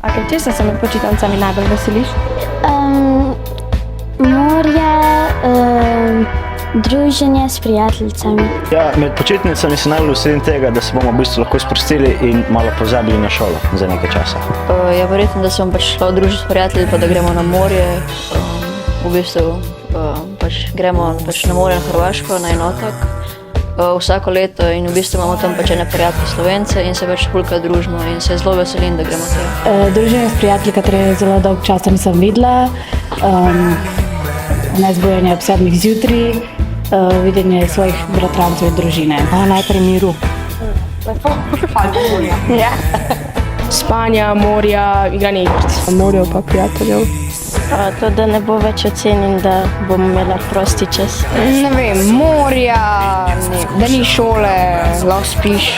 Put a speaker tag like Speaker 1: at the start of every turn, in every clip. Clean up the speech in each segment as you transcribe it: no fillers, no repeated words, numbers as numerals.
Speaker 1: Okay, česa se med počitnicami najbolj veseliš?
Speaker 2: Morja, druženje s prijateljicami.
Speaker 3: Ja, med počitnicami se najbolj veselim tega, da se bomo v bistvu lahko sprostili in malo pozabili na šolo za nekaj časa.
Speaker 4: Ja, verjetno, da se bom pač šla družiti s prijatelji, pa da gremo na morje. V bistvu pač gremo pač na morje na Hrvaško, na en otok. Vsako leto in v bistvu imamo tam pač ene prijatelje Slovence in se pač fulka družimo in se zelo veselim, da gremo tam.
Speaker 5: Druženje s prijatelji, katere zelo dolgo časa nisem videla. Nezbujanje ob 7 zjutraj, videnje svojih bratrancev in družine.
Speaker 1: Najprej miru. Lepo. Ja. Spanja, morja, igranje igric. Morja pa prijateljev.
Speaker 2: To, da ne bo več ocenim, da bom imela prosti čas.
Speaker 1: Ne vem, morja, da ni šole, lahko spiš.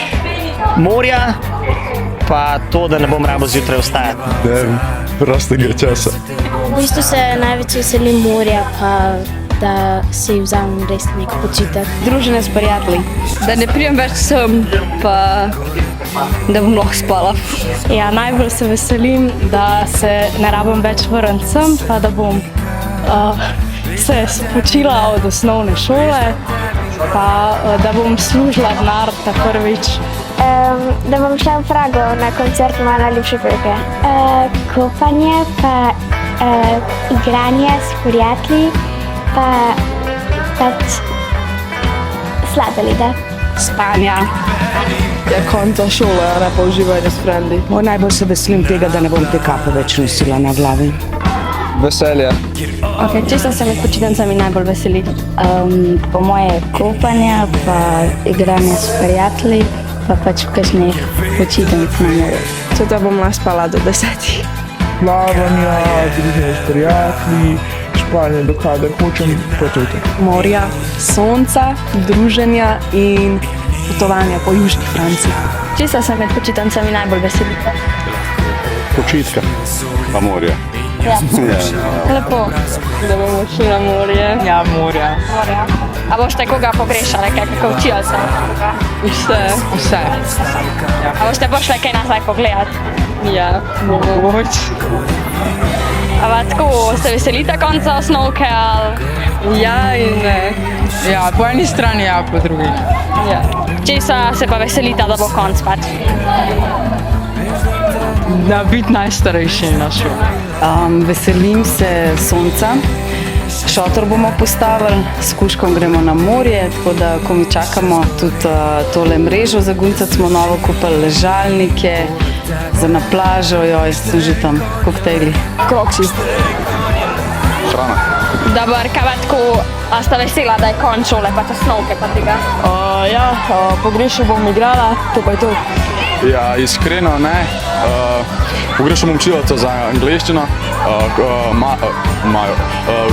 Speaker 3: Morja, pa to, da ne bom rabo zjutraj vstajati.
Speaker 6: Prostega časa.
Speaker 2: V bistvu se največ veselim morja, pa da si vzamem res nek počitek.
Speaker 1: Druženje s prijatelji. Da ne prijem več sem, pa da bom lahko spala. Ja, najbolj se veselim, da se ne rabim več vrniti sem, pa da bom se spočila od osnovne šole, pa da bom služila denar ta prvič.
Speaker 2: Da bom šla v Prago na koncert moje najljubše pevke. Kopanje, pa igranje s prijatelji, pa pač sladolede.
Speaker 5: Spanja.
Speaker 1: Ja, konca šole, ne pa uživanje s frendi.
Speaker 7: Najbolj se veselim tega, da ne bom te kape več nosila na glavi.
Speaker 6: Veselje.
Speaker 1: Okay, česa se med počitnicami najbolj veseli?
Speaker 5: Po moje kopanja, pa igranje s prijatelji, pa pač kakšnih počitnic na morju.
Speaker 1: Tudi bom naspala do 10.
Speaker 6: Plavanja, druženje s prijatelji, španje do kadar hočem, pa to je to.
Speaker 1: Morja, sonca, druženja in potovanja po južni Franciji. Česa se med počitnicami najbolj veselite?
Speaker 6: Počitka. Pa morje.
Speaker 1: Ja. Lepo, da bomo šli na morje. Ja, morja. A boste koga pogrešali, kako učilca? Vse. A boste pošli kaj nazaj pogledati? Ja, mogoče. A pa tako se veselite konca osnovke ali? Ja in ne. Ja, po eni strani ja, po drugi. Ja. Česa se pa veselite, da bo konc pač? Da biti najstarejši na šoli.
Speaker 8: Veselim se sonca. Šotor bomo postavili, s kužkom gremo na morje, tako da ko mi čakamo tudi tole mrežo za guncati, smo novo kupili ležalnike, za na plažo, joj, sem že tam, koktejli.
Speaker 1: Kroksi.
Speaker 6: Hrana.
Speaker 1: Dobar, kaj pa tako, a sta vesela, da je konc šole, pa osnovke pa tega? Ja, pogrešal bom igrala, to pa je to.
Speaker 6: Ja, iskreno ne. Pogrešam učilca za angleščino,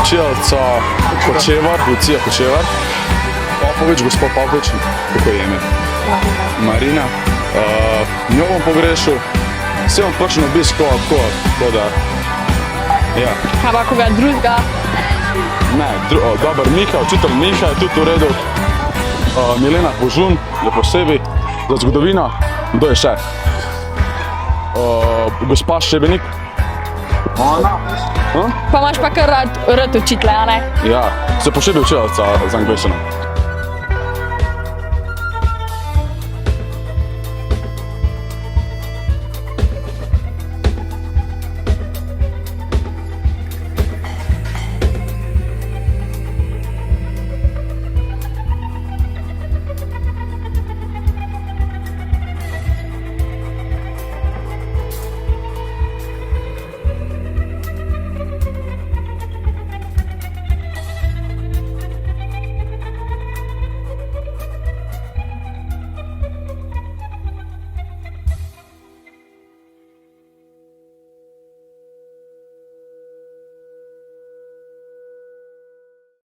Speaker 6: učilca Kočevar, Lucija Kočevar, Popovič, gospod Popovič, kako je ime? Marina. Njo bom pogrešal, vse bom točno obisk tako da, ja.
Speaker 1: Kaj pa koga drugega?
Speaker 6: Ne, dober Miha, učitelj Miha je tudi v redu. Milena Požun je posebej za zgodovino. Kdo je še? Gospa Šebenik. Ona.
Speaker 1: Pa imaš pa kar rad učitelja, ne?
Speaker 6: Ja, se posebej učilca za angleščino.